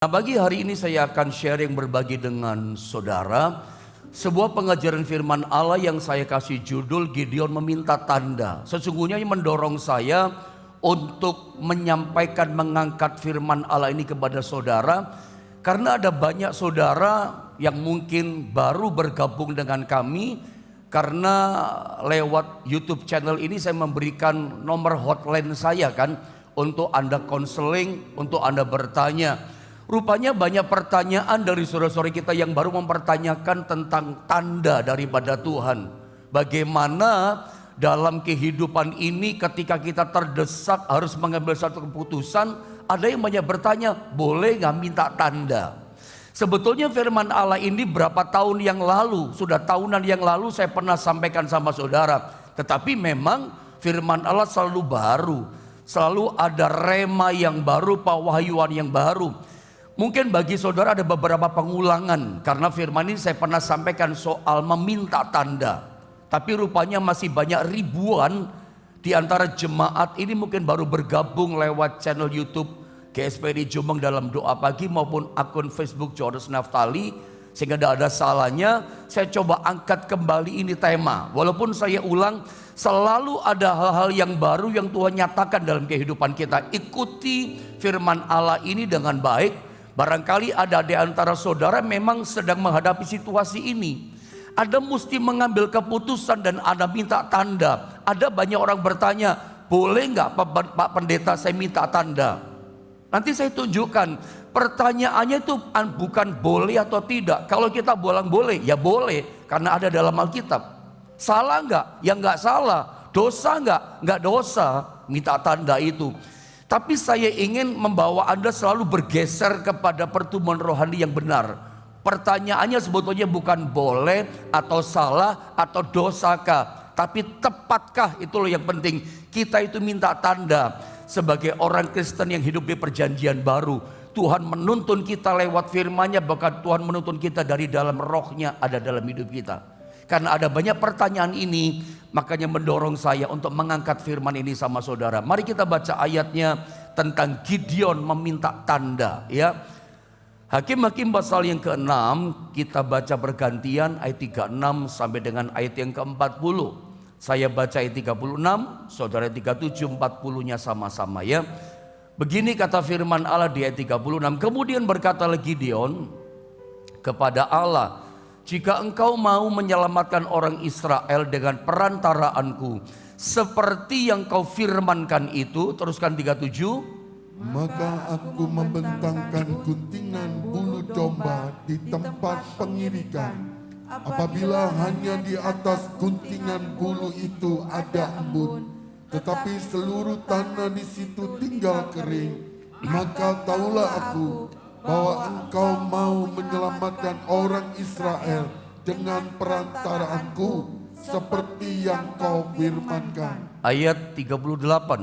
Nah, bagi hari ini saya akan sharing berbagi dengan saudara sebuah pengajaran firman Allah yang saya kasih judul Gideon meminta tanda. Sesungguhnya ini mendorong saya untuk menyampaikan, mengangkat firman Allah ini kepada saudara, karena ada banyak saudara yang mungkin baru bergabung dengan kami. Karena lewat YouTube channel ini saya memberikan nomor hotline saya kan, untuk Anda konseling, untuk Anda bertanya. Rupanya banyak pertanyaan dari saudara-saudara kita yang baru mempertanyakan tentang tanda daripada Tuhan. Bagaimana dalam kehidupan ini ketika kita terdesak harus mengambil satu keputusan, ada yang banyak bertanya, boleh gak minta tanda? Sebetulnya firman Allah ini berapa tahun yang lalu, sudah tahunan yang lalu saya pernah sampaikan sama saudara. Tetapi memang firman Allah selalu baru, selalu ada rema yang baru, pewahyuan yang baru. Mungkin bagi saudara ada beberapa pengulangan, karena firman ini saya pernah sampaikan soal meminta tanda. Tapi rupanya masih banyak ribuan di antara jemaat ini mungkin baru bergabung lewat channel YouTube GSPD Jombang dalam doa pagi maupun akun Facebook Johannes Naftali. Sehingga tidak ada salahnya saya coba angkat kembali ini tema. Walaupun saya ulang, selalu ada hal-hal yang baru yang Tuhan nyatakan dalam kehidupan kita. Ikuti firman Allah ini dengan baik. Barangkali ada di antara saudara memang sedang menghadapi situasi ini. Ada mesti mengambil keputusan dan ada minta tanda. Ada banyak orang bertanya, boleh nggak Pak Pendeta saya minta tanda? Nanti saya tunjukkan. Pertanyaannya itu bukan boleh atau tidak. Kalau kita bilang boleh, ya boleh. Karena ada dalam Alkitab. Salah nggak? Ya nggak salah. Dosa nggak? Nggak dosa. Minta tanda itu. Tapi saya ingin membawa Anda selalu bergeser kepada pertumbuhan rohani yang benar. Pertanyaannya sebetulnya bukan boleh atau salah atau dosakah, tapi tepatkah, itu loh yang penting. Kita itu minta tanda sebagai orang Kristen yang hidup di perjanjian baru. Tuhan menuntun kita lewat firman-Nya, bahkan Tuhan menuntun kita dari dalam rohnya ada dalam hidup kita. Karena ada banyak pertanyaan ini, makanya mendorong saya untuk mengangkat firman ini sama saudara. Mari kita baca ayatnya tentang Gideon meminta tanda, ya. Hakim-Hakim pasal yang ke-6 kita baca bergantian ayat 36 sampai dengan ayat yang ke-40. Saya baca ayat 36, saudara 37, 40-nya sama-sama, ya. Begini kata firman Allah di ayat 36. Kemudian berkatalah Gideon kepada Allah, jika engkau mau menyelamatkan orang Israel dengan perantaraanku, seperti yang kau firmankan itu, teruskan 37. Maka aku membentangkan guntingan bulu domba di tempat pengirikan. Apabila hanya di atas guntingan bulu itu ada embun, tetapi seluruh tanah di situ tinggal kering, maka taulah aku bahwa engkau mau menyelamatkan orang Israel dengan perantaraanku seperti yang kau firmankan. Ayat 38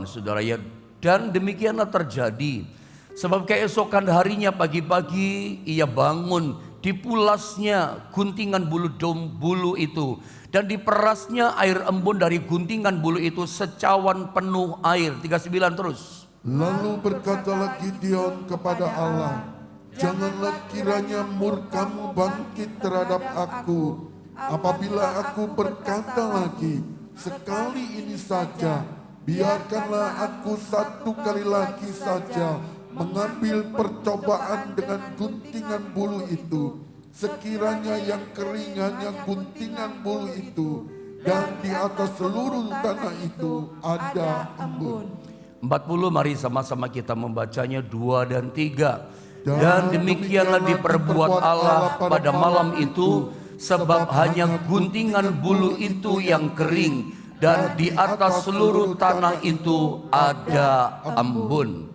saudara, ya. Dan demikianlah terjadi, sebab keesokan harinya pagi-pagi ia bangun, dipulasnya guntingan bulu itu, dan diperasnya air embun dari guntingan bulu itu secawan penuh air. 39 terus. Lalu berkatalah Gideon kepada Allah, janganlah kiranya murkamu bangkit terhadap aku apabila aku berkata lagi, sekali ini saja, biarkanlah aku satu kali lagi saja mengambil percobaan dengan guntingan bulu itu. Sekiranya yang kering hanya guntingan bulu itu, dan di atas seluruh tanah itu ada embun. 40, mari sama-sama kita membacanya 2 dan 3. Dan demikianlah diperbuat Allah pada malam itu, sebab hanya guntingan bulu itu yang kering, dan di atas seluruh tanah itu ada embun.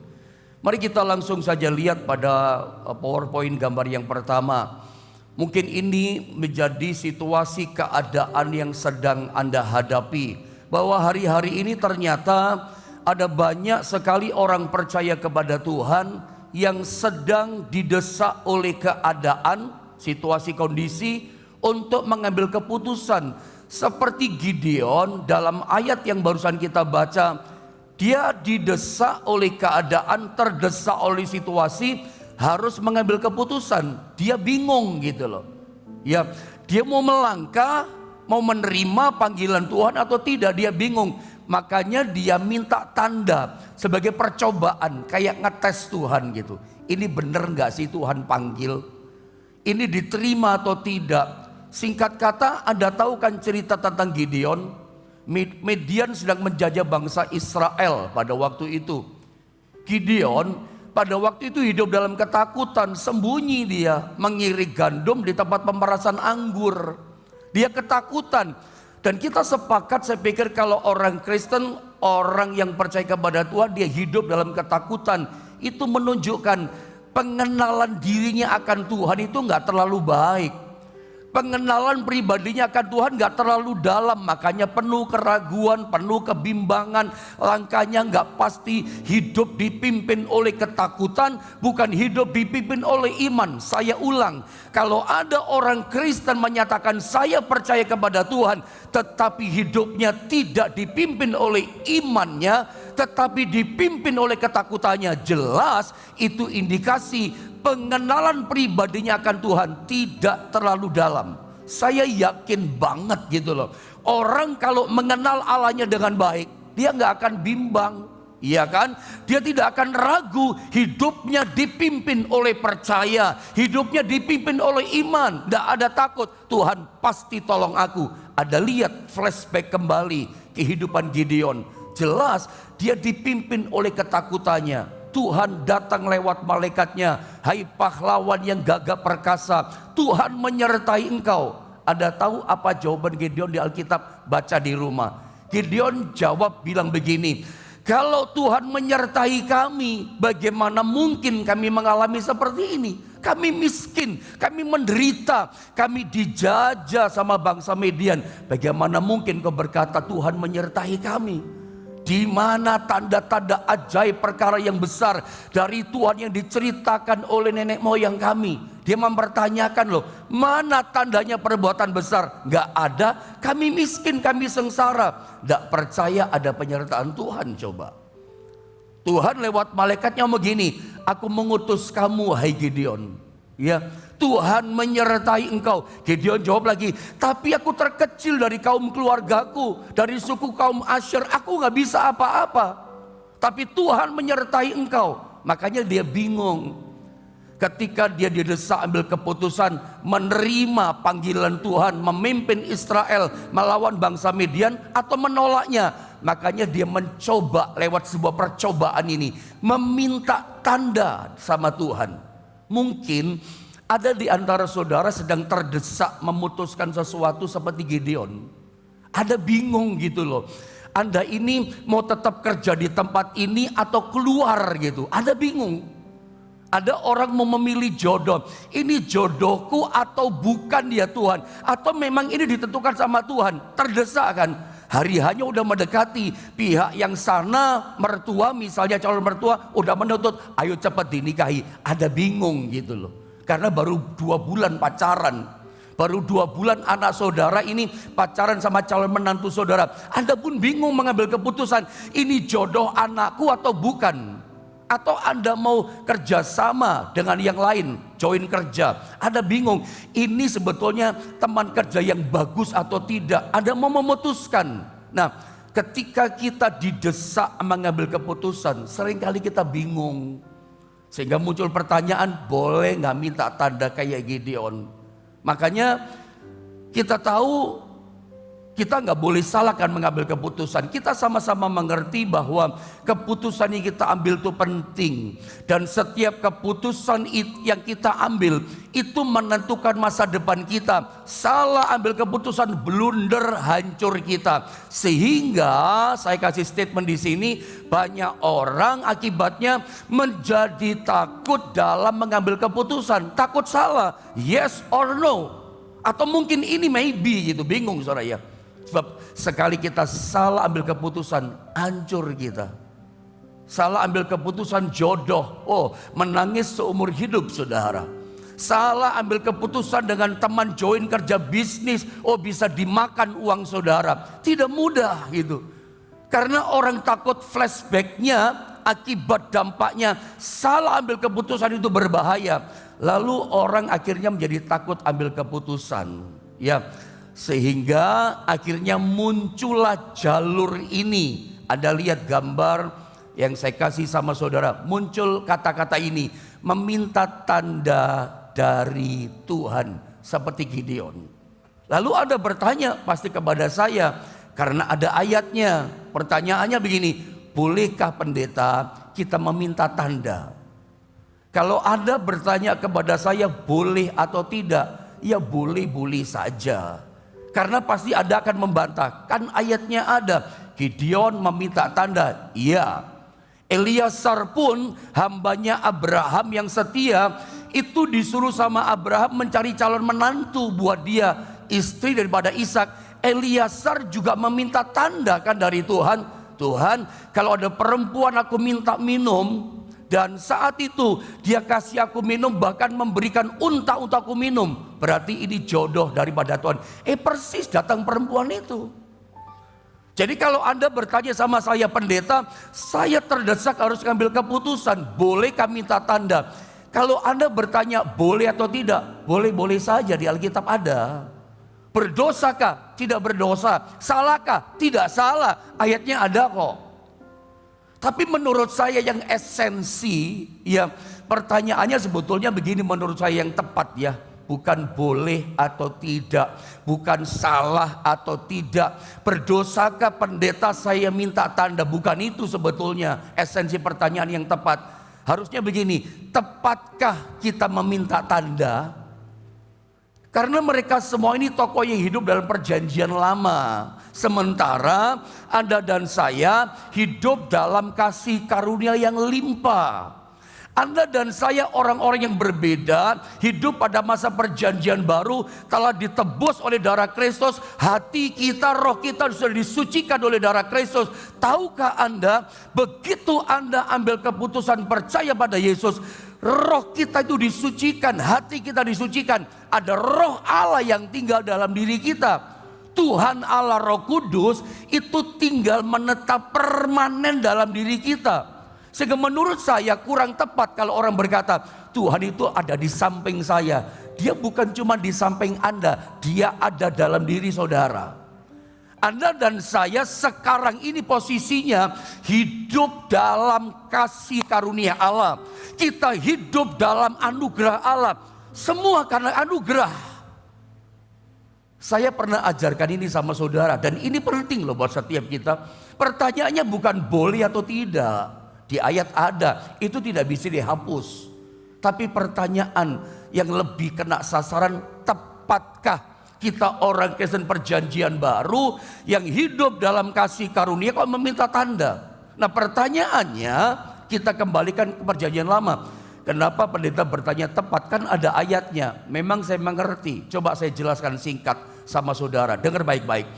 Mari kita langsung saja lihat pada PowerPoint gambar yang pertama. Mungkin ini menjadi situasi keadaan yang sedang Anda hadapi, bahwa hari-hari ini ternyata ada banyak sekali orang percaya kepada Tuhan yang sedang didesak oleh keadaan, situasi, kondisi untuk mengambil keputusan. Seperti Gideon dalam ayat yang barusan kita baca, dia didesak oleh keadaan, terdesak oleh situasi, harus mengambil keputusan. Dia bingung gitu loh. Ya, dia mau melangkah, mau menerima panggilan Tuhan atau tidak, dia bingung. Makanya dia minta tanda sebagai percobaan, kayak ngetes Tuhan gitu. Ini bener gak sih Tuhan panggil? Ini diterima atau tidak? Singkat kata, Anda tahu kan cerita tentang Gideon? Midian sedang menjajah bangsa Israel pada waktu itu. Gideon pada waktu itu hidup dalam ketakutan, sembunyi dia, mengirik gandum di tempat pemerasan anggur. Dia ketakutan. Dan kita sepakat, saya pikir kalau orang Kristen, orang yang percaya kepada Tuhan, dia hidup dalam ketakutan. Itu menunjukkan pengenalan dirinya akan Tuhan itu nggak terlalu baik. Pengenalan pribadinya akan Tuhan gak terlalu dalam, makanya penuh keraguan, penuh kebimbangan, langkahnya gak pasti, hidup dipimpin oleh ketakutan, bukan hidup dipimpin oleh iman. Saya ulang, kalau ada orang Kristen menyatakan saya percaya kepada Tuhan, tetapi hidupnya tidak dipimpin oleh imannya, tetapi dipimpin oleh ketakutannya, jelas itu indikasi pengenalan pribadinya akan Tuhan tidak terlalu dalam. Saya yakin banget gitu loh. Orang kalau mengenal Allahnya dengan baik, dia nggak akan bimbang, iya kan? Dia tidak akan ragu. Hidupnya dipimpin oleh percaya, hidupnya dipimpin oleh iman. Nggak ada takut. Tuhan pasti tolong aku. Ada lihat flashback kembali kehidupan Gideon. Jelas dia dipimpin oleh ketakutannya. Tuhan datang lewat malaikatnya. Hai pahlawan yang gagah perkasa, Tuhan menyertai engkau. Anda tahu apa jawaban Gideon di Alkitab? Baca di rumah. Gideon jawab bilang begini, kalau Tuhan menyertai kami, bagaimana mungkin kami mengalami seperti ini? Kami miskin, kami menderita, kami dijajah sama bangsa Midian. Bagaimana mungkin kau berkata Tuhan menyertai kami? Di mana tanda-tanda ajaib perkara yang besar dari Tuhan yang diceritakan oleh nenek moyang kami? Dia mempertanyakan loh, mana tandanya perbuatan besar? Gak ada, kami miskin, kami sengsara. Gak percaya ada penyertaan Tuhan coba. Tuhan lewat malaikatnya begini, aku mengutus kamu hai Gideon. Ya, Tuhan menyertai engkau. Gideon jawab lagi, tapi aku terkecil dari kaum keluargaku, dari suku kaum Asyir, aku gak bisa apa-apa. Tapi Tuhan menyertai engkau. Makanya dia bingung. Ketika dia didesak ambil keputusan menerima panggilan Tuhan, memimpin Israel melawan bangsa Midian atau menolaknya. Makanya dia mencoba lewat sebuah percobaan ini, meminta tanda sama Tuhan. Mungkin ada di antara saudara sedang terdesak memutuskan sesuatu seperti Gideon. Ada bingung gitu loh. Anda ini mau tetap kerja di tempat ini atau keluar gitu. Ada bingung. Ada orang mau memilih jodoh. Ini jodohku atau bukan dia Tuhan. Atau memang ini ditentukan sama Tuhan. Terdesak kan. Hari hanya udah mendekati. Pihak yang sana mertua, misalnya calon mertua udah menuntut, ayo cepat dinikahi. Ada bingung gitu loh. Karena baru 2 bulan pacaran. Baru 2 bulan anak saudara ini pacaran sama calon menantu saudara. Anda pun bingung mengambil keputusan. Ini jodoh anakku atau bukan? Atau Anda mau kerjasama dengan yang lain, join kerja. Anda bingung, ini sebetulnya teman kerja yang bagus atau tidak. Anda mau memutuskan. Nah, ketika kita didesak mengambil keputusan, seringkali kita bingung. Sehingga muncul pertanyaan, boleh gak minta tanda kayak Gideon? Makanya kita tahu kita nggak boleh salahkan mengambil keputusan. Kita sama-sama mengerti bahwa keputusan yang kita ambil itu penting. Dan setiap keputusan yang kita ambil itu menentukan masa depan kita. Salah ambil keputusan, blunder, hancur kita. Sehingga saya kasih statement di sini, banyak orang akibatnya menjadi takut dalam mengambil keputusan. Takut salah, yes or no. Atau mungkin ini maybe gitu, bingung saudara ya. Sebab sekali kita salah ambil keputusan, hancur kita. Salah ambil keputusan jodoh, oh menangis seumur hidup saudara. Salah ambil keputusan dengan teman join kerja bisnis, oh bisa dimakan uang saudara. Tidak mudah gitu. Karena orang takut flashbacknya akibat dampaknya salah ambil keputusan itu berbahaya. Lalu orang akhirnya menjadi takut ambil keputusan. Ya, sehingga akhirnya muncullah jalur ini. Anda lihat gambar yang saya kasih sama saudara, muncul kata-kata ini, meminta tanda dari Tuhan seperti Gideon. Lalu Anda bertanya pasti kepada saya, karena ada ayatnya. Pertanyaannya begini, bolehkah pendeta kita meminta tanda? Kalau Anda bertanya kepada saya boleh atau tidak, ya boleh-boleh saja. Karena pasti Anda akan membantah, kan ayatnya ada, Gideon meminta tanda, iya. Eliasar pun hambanya Abraham yang setia, itu disuruh sama Abraham mencari calon menantu buat dia, istri daripada Ishak. Eliasar juga meminta tanda kan dari Tuhan. Tuhan, kalau ada perempuan aku minta minum, dan saat itu dia kasih aku minum, bahkan memberikan unta untuk aku minum, berarti ini jodoh daripada Tuhan. Persis datang perempuan itu. Jadi kalau Anda bertanya sama saya pendeta, saya terdesak harus mengambil keputusan, bolehkah minta tanda? Kalau Anda bertanya boleh atau tidak, boleh-boleh saja, di Alkitab ada. Berdosakah? Tidak berdosa. Salahkah? Tidak salah. Ayatnya ada kok. Tapi menurut saya yang esensi, ya pertanyaannya sebetulnya begini menurut saya yang tepat ya. Bukan boleh atau tidak, bukan salah atau tidak. Berdosakah pendeta saya minta tanda, bukan itu sebetulnya esensi pertanyaan yang tepat. Harusnya begini, tepatkah kita meminta tanda? Karena mereka semua ini tokoh yang hidup dalam perjanjian lama. Sementara Anda dan saya hidup dalam kasih karunia yang limpah. Anda dan saya orang-orang yang berbeda, hidup pada masa perjanjian baru, telah ditebus oleh darah Kristus, hati kita, roh kita sudah disucikan oleh darah Kristus. Tahukah Anda, begitu Anda ambil keputusan percaya pada Yesus, roh kita itu disucikan, hati kita disucikan. Ada roh Allah yang tinggal dalam diri kita. Tuhan Allah Roh Kudus itu tinggal menetap permanen dalam diri kita. Sehingga menurut saya kurang tepat kalau orang berkata Tuhan itu ada di samping saya. Dia bukan cuma di samping Anda, dia ada dalam diri saudara. Anda dan saya sekarang ini posisinya hidup dalam kasih karunia Allah. Kita hidup dalam anugerah Allah. Semua karena anugerah. Saya pernah ajarkan ini sama saudara dan ini penting loh buat setiap kita. Pertanyaannya bukan boleh atau tidak. Di ayat ada, itu tidak bisa dihapus. Tapi pertanyaan yang lebih kena sasaran, tepatkah kita orang Kristen perjanjian baru yang hidup dalam kasih karunia kok meminta tanda? Nah pertanyaannya kita kembalikan ke perjanjian lama. Kenapa pendeta bertanya tepat? Kan ada ayatnya. Memang saya mengerti. Coba saya jelaskan singkat sama saudara. Dengar baik-baik.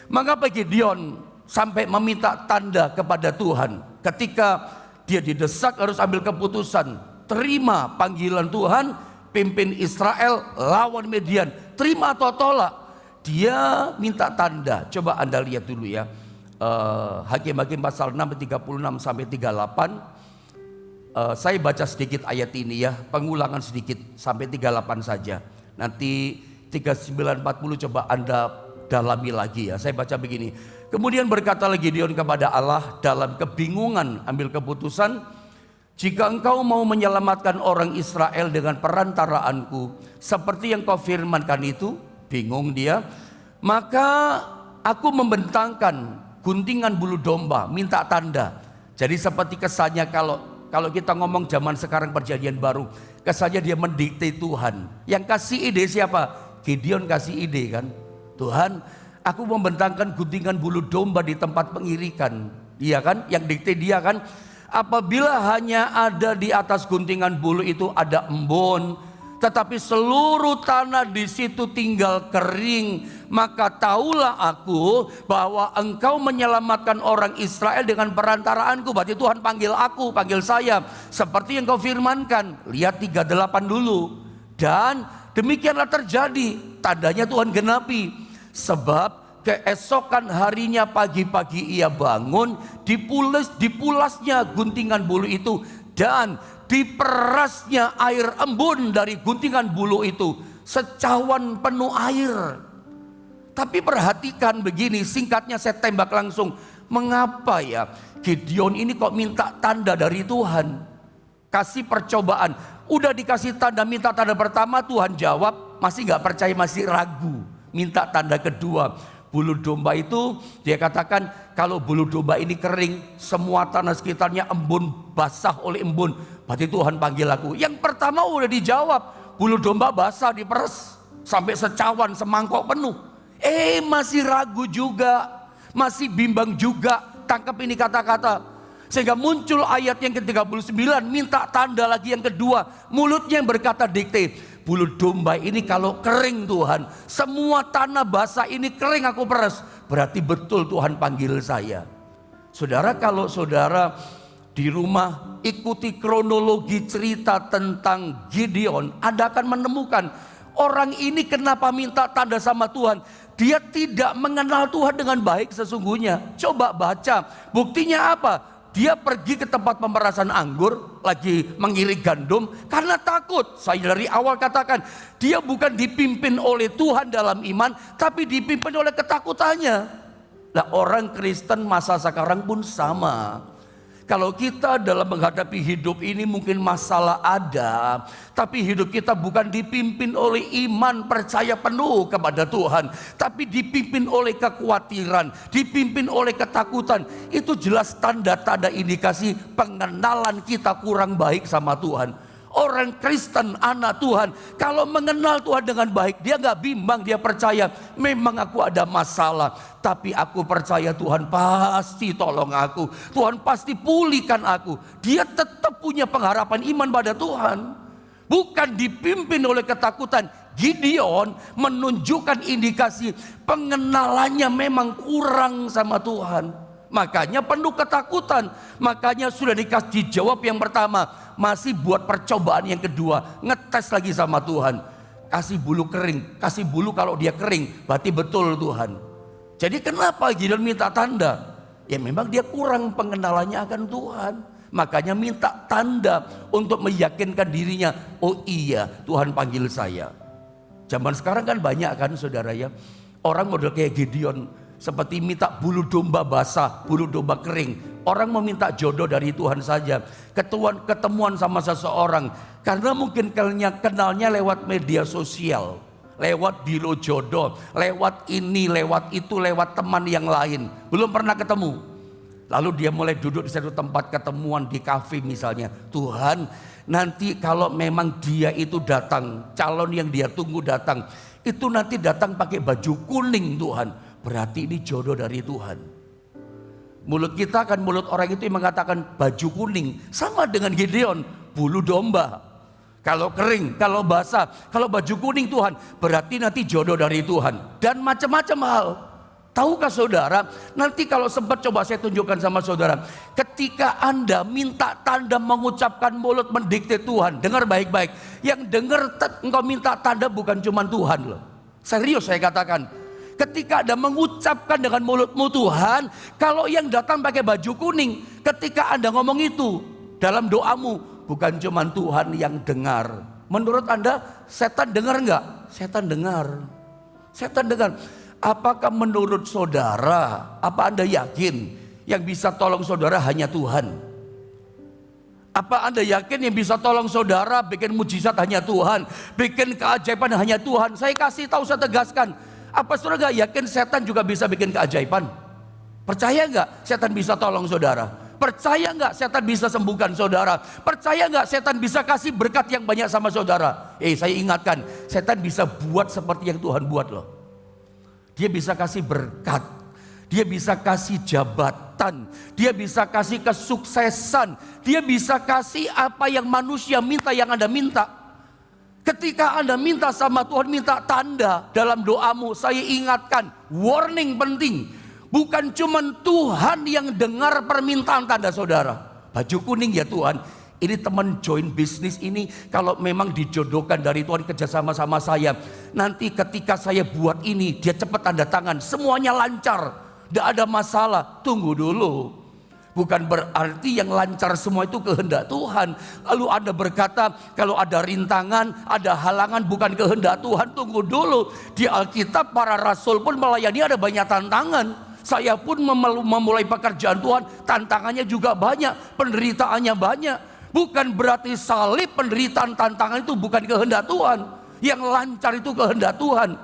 Mengapa Gideon sampai meminta tanda kepada Tuhan? Ketika dia didesak harus ambil keputusan. Terima panggilan Tuhan, pimpin Israel lawan Midian. Terima atau tolak? Dia minta tanda. Coba Anda lihat dulu ya. Hakim-Hakim pasal 6 36 sampai 38. Saya baca sedikit ayat ini ya, pengulangan sedikit sampai 38 saja. Nanti 39 40 coba Anda dalami lagi ya. Saya baca begini. Kemudian berkatalah Gideon kepada Allah dalam kebingungan ambil keputusan, jika engkau mau menyelamatkan orang Israel dengan perantaraanku seperti yang kau firmankan itu, bingung dia, maka aku membentangkan guntingan bulu domba, minta tanda. Jadi seperti kesannya kalau kita ngomong zaman sekarang perjanjian baru, kesannya dia mendikte Tuhan. Yang kasih ide siapa? Gideon kasih ide kan. Tuhan, aku membentangkan guntingan bulu domba di tempat pengirikan. Iya kan? Yang dikte dia kan. Apabila hanya ada di atas guntingan bulu itu ada embun, tetapi seluruh tanah di situ tinggal kering, maka tahulah aku bahwa engkau menyelamatkan orang Israel dengan perantaraanku. Berarti Tuhan panggil aku, panggil saya, seperti yang kau firmankan. Lihat 38 dulu. Dan demikianlah terjadi, tandanya Tuhan genapi. Sebab Keesokan harinya pagi-pagi ia bangun, dipulasnya guntingan bulu itu dan diperasnya air embun dari guntingan bulu itu, secawan penuh air. Tapi perhatikan begini, singkatnya saya tembak langsung. Mengapa ya Gideon ini kok minta tanda dari Tuhan? Kasih percobaan, udah dikasih tanda, minta tanda pertama, Tuhan jawab masih gak percaya, masih ragu. Minta tanda kedua, bulu domba itu dia katakan kalau bulu domba ini kering, semua tanah sekitarnya embun, basah oleh embun, berarti Tuhan panggil aku. Yang pertama udah dijawab, bulu domba basah diperes sampai secawan, semangkok penuh. Masih ragu juga, masih bimbang juga. Tangkap ini kata-kata, sehingga muncul ayat yang ke-39, minta tanda lagi yang kedua. Mulutnya yang berkata dikte, bulu domba ini kalau kering Tuhan, semua tanah basah ini kering aku peres, berarti betul Tuhan panggil saya. Saudara, kalau saudara di rumah ikuti kronologi cerita tentang Gideon, Anda akan menemukan orang ini kenapa minta tanda sama Tuhan. Dia tidak mengenal Tuhan dengan baik sesungguhnya. Coba baca, buktinya apa? Dia pergi ke tempat pemerasan anggur, lagi mengirik gandum karena takut. Saya dari awal katakan, dia bukan dipimpin oleh Tuhan dalam iman, tapi dipimpin oleh ketakutannya. Nah, orang Kristen masa sekarang pun sama. Kalau kita dalam menghadapi hidup ini mungkin masalah ada, tapi hidup kita bukan dipimpin oleh iman percaya penuh kepada Tuhan, tapi dipimpin oleh kekhawatiran, dipimpin oleh ketakutan. Itu jelas tanda-tanda indikasi pengenalan kita kurang baik sama Tuhan. Orang Kristen, anak Tuhan, kalau mengenal Tuhan dengan baik, dia gak bimbang, dia percaya memang aku ada masalah, tapi aku percaya Tuhan pasti tolong aku, Tuhan pasti pulihkan aku. Dia tetap punya pengharapan iman pada Tuhan, bukan dipimpin oleh ketakutan. Gideon menunjukkan indikasi pengenalannya memang kurang sama Tuhan. Makanya penuh ketakutan. Makanya sudah dikasih jawab yang pertama, masih buat percobaan yang kedua, ngetes lagi sama Tuhan. Kasih bulu kering, kasih bulu kalau dia kering, berarti betul Tuhan. Jadi kenapa Gideon minta tanda? Ya memang dia kurang pengenalannya akan Tuhan. Makanya minta tanda untuk meyakinkan dirinya, oh iya Tuhan panggil saya. Zaman sekarang kan banyak kan saudara ya, orang model kayak Gideon, seperti minta bulu domba basah, bulu domba kering. Orang meminta jodoh dari Tuhan saja, ketemuan sama seseorang, karena mungkin kenalnya lewat media sosial, lewat biro jodoh, lewat ini, lewat itu, lewat teman yang lain, belum pernah ketemu. Lalu dia mulai duduk di satu tempat ketemuan di kafe misalnya. Tuhan, nanti kalau memang dia itu datang, calon yang dia tunggu datang, itu nanti datang pakai baju kuning Tuhan, berarti ini jodoh dari Tuhan. Mulut kita kan, mulut orang itu yang mengatakan baju kuning, sama dengan Gideon, bulu domba. Kalau kering, kalau basah, kalau baju kuning Tuhan, berarti nanti jodoh dari Tuhan. Dan macam-macam hal. Tahukah saudara, nanti kalau sempat coba saya tunjukkan sama saudara, ketika Anda minta tanda mengucapkan mulut mendikte Tuhan, dengar baik-baik. Yang dengar engkau minta tanda bukan cuma Tuhan loh. Serius saya katakan. Ketika Anda mengucapkan dengan mulutmu Tuhan, kalau yang datang pakai baju kuning, ketika Anda ngomong itu dalam doamu, bukan cuma Tuhan yang dengar. Menurut Anda setan dengar enggak? Setan dengar. Setan dengar. Apakah menurut saudara, apa Anda yakin yang bisa tolong saudara hanya Tuhan? Apa Anda yakin yang bisa tolong saudara bikin mujizat hanya Tuhan, bikin keajaiban hanya Tuhan? Saya kasih tahu, saya tegaskan. Apa saudara gak yakin setan juga bisa bikin keajaiban? Percaya gak setan bisa tolong saudara? Percaya gak setan bisa sembuhkan saudara? Percaya gak setan bisa kasih berkat yang banyak sama saudara? Saya ingatkan, setan bisa buat seperti yang Tuhan buat loh. Dia bisa kasih berkat, dia bisa kasih jabatan, dia bisa kasih kesuksesan, dia bisa kasih apa yang manusia minta, yang Anda minta. Ketika Anda minta sama Tuhan, minta tanda dalam doamu, saya ingatkan, warning penting. Bukan cuma Tuhan yang dengar permintaan tanda saudara. Baju kuning ya Tuhan, Ini teman join bisnis ini kalau memang dijodohkan dari Tuhan kerjasama sama saya. Nanti ketika saya buat ini dia cepat tanda tangan. Semuanya lancar. Tidak ada masalah. Tunggu dulu. Bukan berarti yang lancar semua itu kehendak Tuhan. Lalu Anda berkata kalau ada rintangan, ada halangan bukan kehendak Tuhan. Tunggu dulu. Di Alkitab para rasul pun melayani ada banyak tantangan. Saya pun memulai pekerjaan Tuhan. Tantangannya juga banyak. Penderitaannya banyak. Bukan berarti salib, penderitaan, tantangan itu bukan kehendak Tuhan. Yang lancar itu kehendak Tuhan.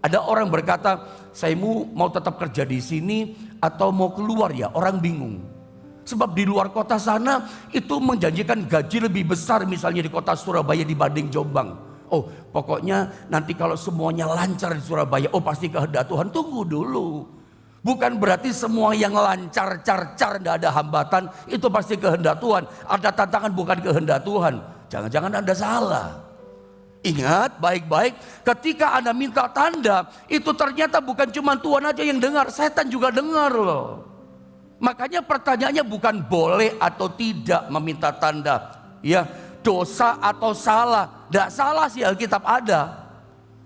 Ada orang berkata, saya mau tetap kerja di sini atau mau keluar ya? Orang bingung. Sebab di luar kota sana itu menjanjikan gaji lebih besar misalnya di kota Surabaya dibanding Jombang. Oh pokoknya nanti kalau semuanya lancar di Surabaya, oh pasti kehendak Tuhan. Tunggu dulu. Bukan berarti semua yang lancar, tidak ada hambatan, itu pasti kehendak Tuhan. Ada tantangan bukan kehendak Tuhan. Jangan-jangan Anda salah. Ingat baik-baik, ketika Anda minta tanda, itu ternyata bukan cuma Tuhan aja yang dengar, setan juga dengar loh. Makanya pertanyaannya bukan boleh atau tidak meminta tanda. Ya, dosa atau salah. Tidak salah sih Alkitab ada.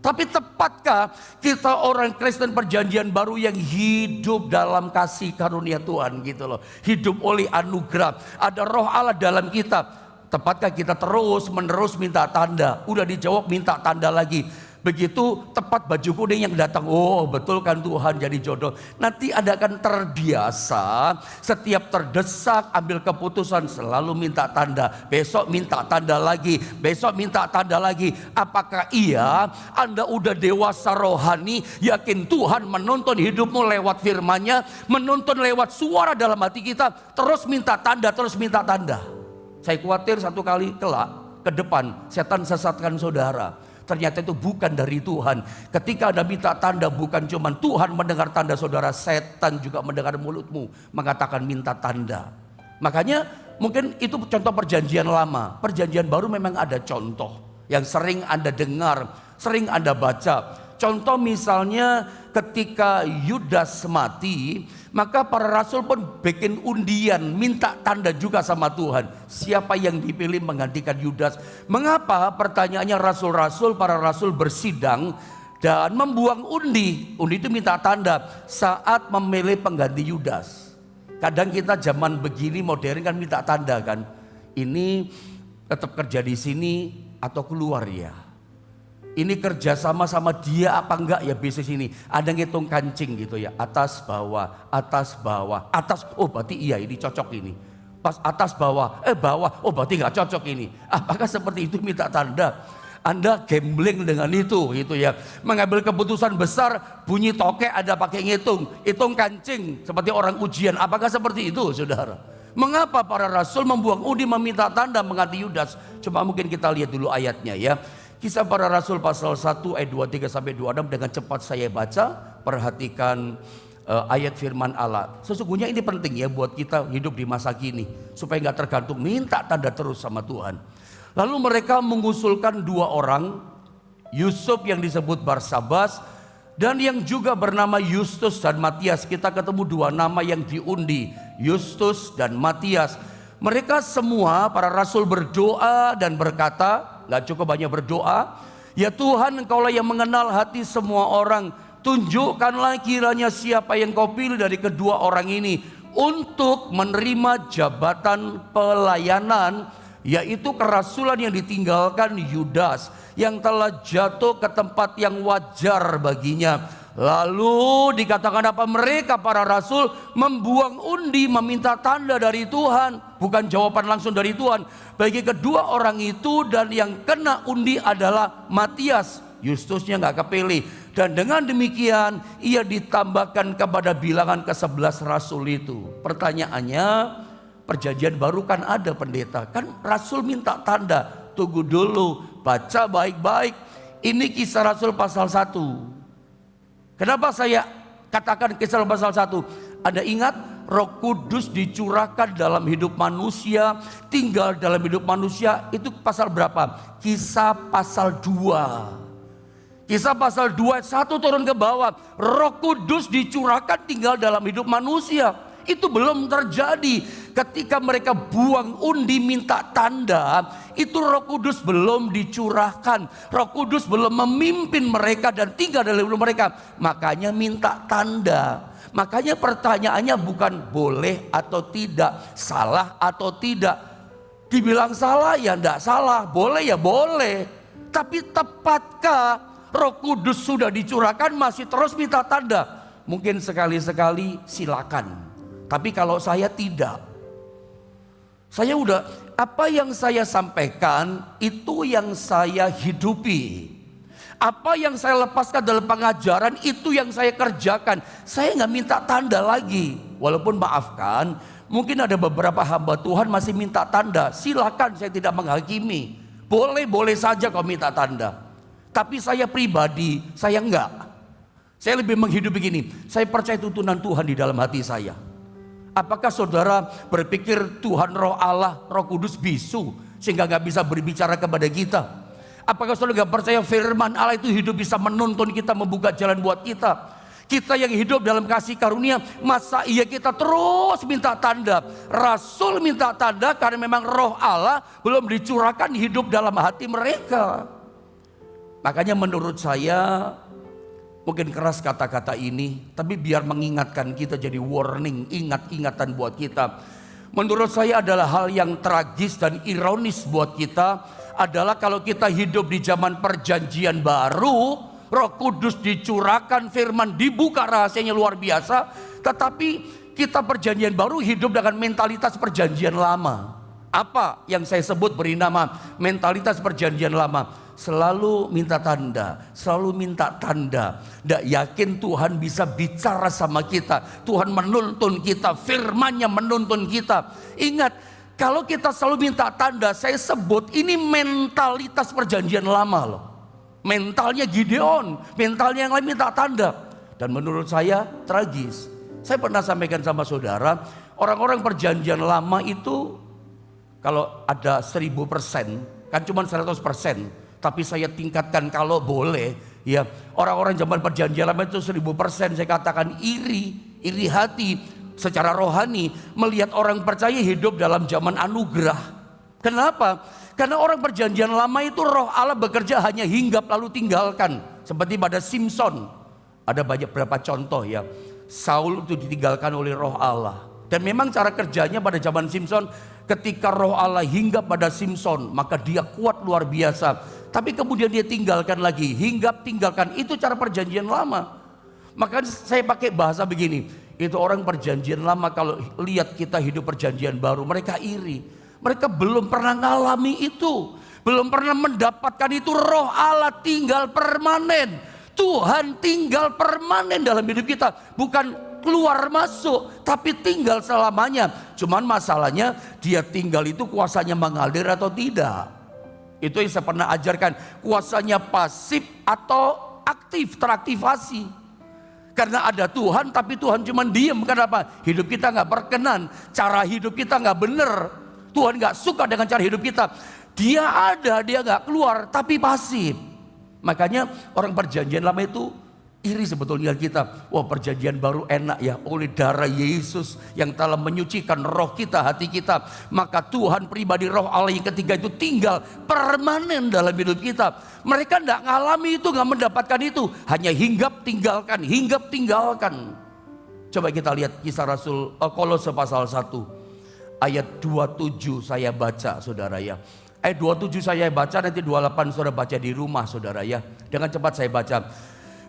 Tapi tepatkah kita orang Kristen perjanjian baru yang hidup dalam kasih karunia Tuhan gitu loh. Hidup oleh anugerah. Ada roh Allah dalam kita. Tepatkah kita terus menerus minta tanda? Udah dijawab minta tanda lagi. Begitu tepat baju kuning yang datang. Oh betul kan Tuhan jadi jodoh. Nanti Anda akan terbiasa. Setiap terdesak ambil keputusan selalu minta tanda. Besok minta tanda lagi. Besok minta tanda lagi. Apakah iya Anda udah dewasa rohani. Yakin Tuhan menuntun hidupmu lewat firman-Nya. Menuntun lewat suara dalam hati kita. Terus minta tanda. Terus minta tanda. Saya khawatir satu kali kelak ke depan setan sesatkan saudara. Ternyata itu bukan dari Tuhan. Ketika Anda minta tanda bukan cuma Tuhan mendengar tanda saudara, setan juga mendengar mulutmu mengatakan minta tanda. Makanya mungkin itu contoh perjanjian lama. Perjanjian baru memang ada contoh yang sering Anda dengar, sering Anda baca. Contoh misalnya ketika Yudas mati, maka para rasul pun bikin undian, minta tanda juga sama Tuhan. Siapa yang dipilih menggantikan Yudas? Mengapa? Pertanyaannya para rasul bersidang dan membuang undi. Undi itu minta tanda saat memilih pengganti Yudas. Kadang kita zaman begini modern kan minta tanda kan. Ini tetap kerja di sini atau keluar ya. Ini kerja sama dia apa enggak ya bisnis ini. Ada ngitung kancing gitu ya. Atas bawah, atas bawah, atas. Oh berarti iya ini cocok ini. Pas atas bawah, bawah. Oh berarti enggak cocok ini. Apakah seperti itu minta tanda? Anda gambling dengan itu gitu ya. Mengambil keputusan besar, bunyi tokek ada pakai ngitung. Hitung kancing seperti orang ujian. Apakah seperti itu saudara? Mengapa para rasul membuang undi meminta tanda mengganti Yudas? Coba mungkin kita lihat dulu ayatnya ya. Kisah para Rasul pasal 1 ayat 23 sampai 26 dengan cepat saya baca. Perhatikan ayat firman Allah. Sesungguhnya ini penting ya buat kita hidup di masa kini. Supaya gak tergantung minta tanda terus sama Tuhan. Lalu mereka mengusulkan dua orang. Yusuf yang disebut Barsabas. Dan yang juga bernama Yustus dan Matias. Kita ketemu dua nama yang diundi. Yustus dan Matias. Mereka semua para rasul berdoa dan berkata. Gak cukup banyak berdoa. Ya Tuhan, Engkaulah yang mengenal hati semua orang. Tunjukkanlah kiranya siapa yang Kau pilih dari kedua orang ini untuk menerima jabatan pelayanan, yaitu kerasulan yang ditinggalkan Yudas, yang telah jatuh ke tempat yang wajar baginya. Lalu dikatakan apa? Mereka para rasul membuang undi meminta tanda dari Tuhan. Bukan jawaban langsung dari Tuhan. Bagi kedua orang itu, dan yang kena undi adalah Matias. Yustusnya gak kepilih. Dan dengan demikian ia ditambahkan kepada bilangan ke-11 rasul itu. Pertanyaannya, perjanjian baru kan ada pendeta. Kan rasul minta tanda. Tunggu dulu, baca baik-baik. Ini Kisah Rasul pasal 1. Kenapa saya katakan Kisah pasal 1? Anda ingat Roh Kudus dicurahkan dalam hidup manusia, tinggal dalam hidup manusia, itu pasal berapa? Kisah pasal 2. Kisah pasal 2 1 turun ke bawah. Roh Kudus dicurahkan tinggal dalam hidup manusia. Itu belum terjadi. Ketika mereka buang undi minta tanda, itu Roh Kudus belum dicurahkan. Roh Kudus belum memimpin mereka dan tinggal dalam mereka. Makanya minta tanda. Makanya pertanyaannya bukan boleh atau tidak, salah atau tidak. Dibilang salah ya enggak salah, boleh ya boleh. Tapi tepatkah Roh Kudus sudah dicurahkan masih terus minta tanda? Mungkin sekali-sekali silakan. Tapi kalau saya tidak, saya udah, apa yang saya sampaikan itu yang saya hidupi. Apa yang saya lepaskan dalam pengajaran itu yang saya kerjakan. Saya nggak minta tanda lagi. Walaupun maafkan, mungkin ada beberapa hamba Tuhan masih minta tanda. Silakan, saya tidak menghakimi. Boleh saja kau minta tanda. Tapi saya pribadi, saya enggak. Saya lebih menghidupi begini. Saya percaya tuntunan Tuhan di dalam hati saya. Apakah saudara berpikir Tuhan Roh Allah, Roh Kudus bisu sehingga gak bisa berbicara kepada kita? Apakah saudara gak percaya firman Allah itu hidup bisa menuntun kita, membuka jalan buat kita? Kita yang hidup dalam kasih karunia, masa iya kita terus minta tanda? Rasul minta tanda karena memang Roh Allah belum dicurahkan hidup dalam hati mereka. Makanya menurut saya, mungkin keras kata-kata ini, tapi biar mengingatkan kita, jadi warning, ingat-ingatan buat kita. Menurut saya adalah hal yang tragis dan ironis buat kita adalah kalau kita hidup di zaman perjanjian baru, Roh Kudus dicurahkan, firman dibuka, rahasianya luar biasa, tetapi kita perjanjian baru hidup dengan mentalitas perjanjian lama. Apa yang saya sebut beri nama mentalitas perjanjian lama? Selalu minta tanda, selalu minta tanda. Tidak yakin Tuhan bisa bicara sama kita. Tuhan menuntun kita, firman-Nya menuntun kita. Ingat, kalau kita selalu minta tanda, saya sebut ini mentalitas perjanjian lama loh. Mentalnya Gideon, mentalnya yang lain minta tanda. Dan menurut saya tragis. Saya pernah sampaikan sama saudara, orang-orang perjanjian lama itu kalau ada 1000%, kan cuma 100%. Tapi saya tingkatkan kalau boleh, ya orang-orang zaman perjanjian lama itu 1000%. Saya katakan iri hati secara rohani melihat orang percaya hidup dalam zaman anugerah. Kenapa? Karena orang perjanjian lama itu Roh Allah bekerja hanya hinggap lalu tinggalkan. Seperti pada Simpson, ada beberapa contoh ya. Saul itu ditinggalkan oleh Roh Allah. Dan memang cara kerjanya pada zaman Simpson, ketika Roh Allah hinggap pada Simpson, maka dia kuat luar biasa. Tapi kemudian dia tinggalkan lagi, hinggap tinggalkan. Itu cara perjanjian lama. Maka saya pakai bahasa begini, itu orang perjanjian lama kalau lihat kita hidup perjanjian baru, mereka iri. Mereka belum pernah ngalami itu, belum pernah mendapatkan itu. Roh Allah tinggal permanen, Tuhan tinggal permanen dalam hidup kita. Bukan keluar masuk, tapi tinggal selamanya. Cuman masalahnya dia tinggal itu kuasanya mengalir atau tidak. Itu yang saya pernah ajarkan, kuasanya pasif atau aktif, teraktivasi. Karena ada Tuhan tapi Tuhan cuma diem. Kenapa? Hidup kita gak berkenan, cara hidup kita gak bener. Tuhan gak suka dengan cara hidup kita. Dia ada, dia gak keluar, tapi pasif. Makanya orang perjanjian lama itu iri sebetulnya kita. Wah, perjanjian baru enak ya, oleh darah Yesus yang telah menyucikan roh kita, hati kita. Maka Tuhan pribadi Roh Allah yang ketiga itu tinggal permanen dalam hidup kita. Mereka tidak ngalami itu, nggak mendapatkan itu. Hanya hinggap tinggalkan, hinggap tinggalkan. Coba kita lihat kisah Rasul Kolose pasal 1 ayat 27 saya baca saudara ya. Ayat 27 saya baca, nanti 28 saudara baca di rumah saudara ya. Dengan cepat saya baca.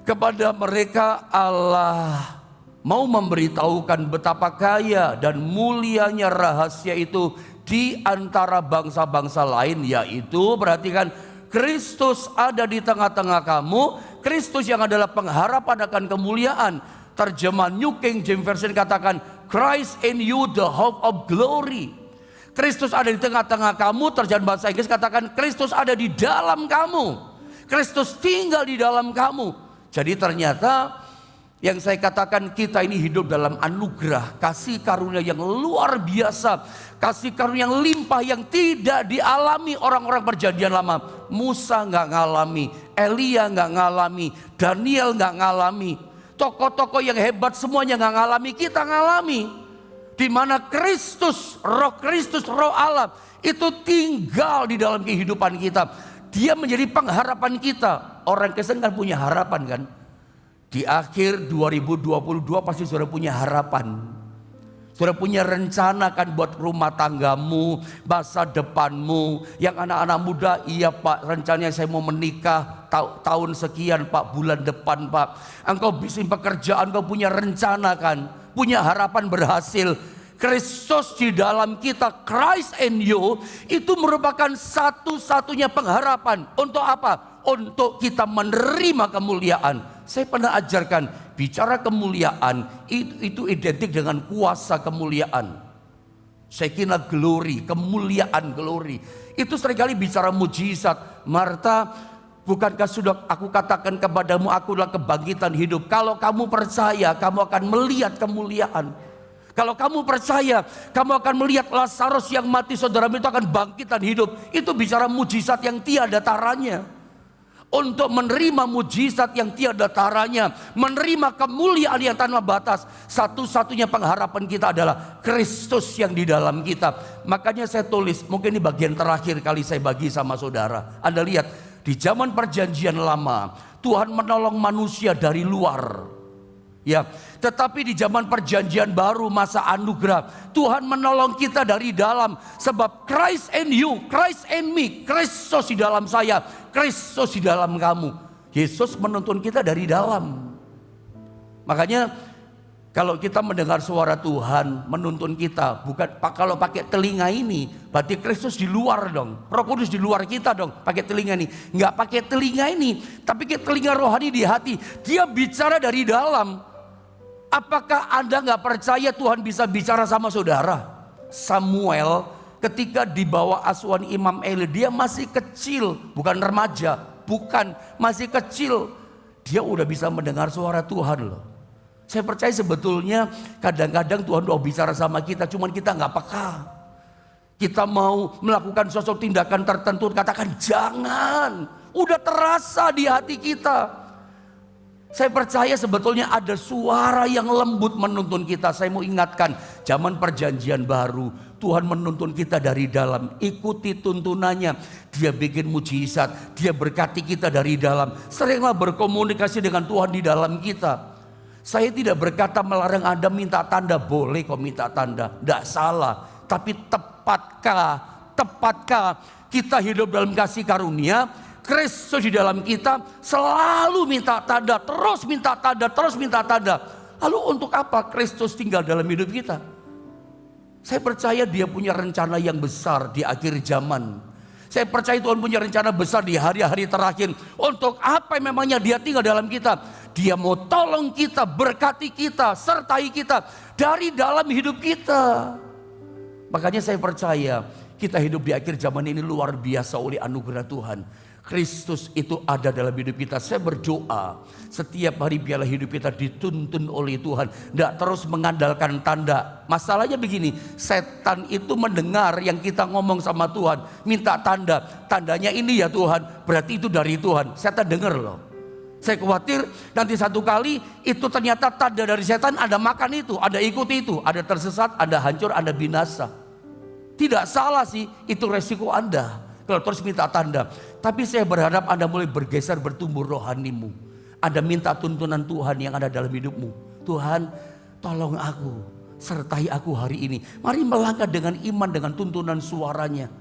Kepada mereka Allah mau memberitahukan betapa kaya dan mulianya rahasia itu di antara bangsa-bangsa lain, yaitu perhatikan, Kristus ada di tengah-tengah kamu. Kristus yang adalah pengharapan akan kemuliaan. Terjemahan New King James Version katakan Christ in you the hope of glory. Kristus ada di tengah-tengah kamu. Terjemahan bahasa Inggris katakan Kristus ada di dalam kamu. Kristus tinggal di dalam kamu. Jadi ternyata yang saya katakan, kita ini hidup dalam anugerah, kasih karunia yang luar biasa, kasih karunia yang limpah yang tidak dialami orang-orang perjanjian lama. Musa nggak ngalami, Elia nggak ngalami, Daniel nggak ngalami, tokoh-tokoh yang hebat semuanya nggak ngalami, kita ngalami. Di mana Kristus, roh Allah itu tinggal di dalam kehidupan kita. Dia menjadi pengharapan kita. Orang Kristen kan punya harapan kan. Di akhir 2022 pasti sudah punya harapan. Sudah punya rencana kan buat rumah tanggamu, masa depanmu. Yang anak-anak muda, iya Pak, rencananya saya mau menikah tahun sekian Pak, bulan depan Pak. Engkau bisnis pekerjaan, engkau punya rencana kan, punya harapan berhasil. Kristus di dalam kita, Christ in you, itu merupakan satu-satunya pengharapan. Untuk apa? Untuk kita menerima kemuliaan. Saya pernah ajarkan, bicara kemuliaan itu identik dengan kuasa kemuliaan. Shekinah glory, kemuliaan glory. Itu seringkali bicara mujizat. Marta, bukankah sudah aku katakan kepadamu, aku adalah kebangkitan hidup. Kalau kamu percaya, kamu akan melihat kemuliaan. Kalau kamu percaya, kamu akan melihat Lazarus yang mati saudaramu itu akan bangkit dan hidup. Itu bicara mujizat yang tiada taranya. Untuk menerima mujizat yang tiada taranya, menerima kemuliaan yang tanpa batas, satu-satunya pengharapan kita adalah Kristus yang di dalam kita. Makanya saya tulis, mungkin ini bagian terakhir kali saya bagi sama saudara. Anda lihat, di zaman perjanjian lama, Tuhan menolong manusia dari luar. Ya, tetapi di zaman perjanjian baru, masa anugerah, Tuhan menolong kita dari dalam. Sebab Christ in you, Christ in me, Kristus di dalam saya, Kristus di dalam kamu. Yesus menuntun kita dari dalam. Makanya kalau kita mendengar suara Tuhan menuntun kita, bukan kalau pakai telinga ini, berarti Kristus di luar dong. Roh Kudus di luar kita dong, pakai telinga ini. Enggak pakai telinga ini, tapi pakai telinga rohani di hati. Dia bicara dari dalam. Apakah Anda nggak percaya Tuhan bisa bicara sama saudara? Samuel ketika dibawa asuhan Imam Eli, dia masih kecil, bukan remaja, bukan, masih kecil. Dia udah bisa mendengar suara Tuhan loh. Saya percaya sebetulnya kadang-kadang Tuhan udah bicara sama kita, cuman kita nggak peka. Kita mau melakukan suatu tindakan tertentu, katakan jangan. Udah terasa di hati kita. Saya percaya sebetulnya ada suara yang lembut menuntun kita. Saya mau ingatkan, zaman perjanjian baru, Tuhan menuntun kita dari dalam. Ikuti tuntunannya. Dia bikin mujizat, dia berkati kita dari dalam. Seringlah berkomunikasi dengan Tuhan di dalam kita. Saya tidak berkata melarang Anda minta tanda, boleh kok minta tanda, tidak salah. Tapi tepatkah kita hidup dalam kasih karunia? Kristus di dalam kita selalu minta tanda, terus minta tanda, terus minta tanda. Lalu untuk apa Kristus tinggal dalam hidup kita? Saya percaya dia punya rencana yang besar di akhir zaman. Saya percaya Tuhan punya rencana besar di hari-hari terakhir. Untuk apa yang memangnya dia tinggal dalam kita? Dia mau tolong kita, berkati kita, sertai kita dari dalam hidup kita. Makanya saya percaya kita hidup di akhir zaman ini luar biasa oleh anugerah Tuhan. Kristus itu ada dalam hidup kita. Saya berdoa setiap hari biarlah hidup kita dituntun oleh Tuhan, tidak terus mengandalkan tanda. Masalahnya begini, setan itu mendengar yang kita ngomong sama Tuhan, minta tanda, tandanya ini ya Tuhan, berarti itu dari Tuhan. Setan dengar loh. Saya khawatir nanti satu kali itu ternyata tanda dari setan, Anda makan itu, Anda ikuti itu, Anda tersesat, Anda hancur, Anda binasa. Tidak salah sih, itu resiko Anda kalau terus minta tanda. Tapi saya berharap Anda mulai bergeser, bertumbuh rohanimu. Anda minta tuntunan Tuhan yang ada dalam hidupmu. Tuhan, tolong aku, sertai aku hari ini. Mari melangkah dengan iman, dengan tuntunan suaranya.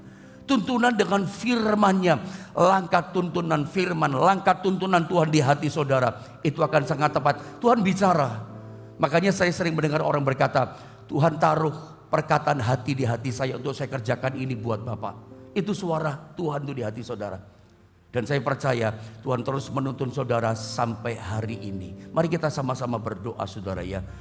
Tuntunan dengan firman-Nya. Langkah tuntunan firman, langkah tuntunan Tuhan di hati saudara. Itu akan sangat tepat. Tuhan bicara. Makanya saya sering mendengar orang berkata, Tuhan taruh perkataan hati di hati saya untuk saya kerjakan ini buat Bapak. Itu suara Tuhan itu di hati saudara. Dan saya percaya Tuhan terus menuntun saudara sampai hari ini. Mari kita sama-sama berdoa saudara ya.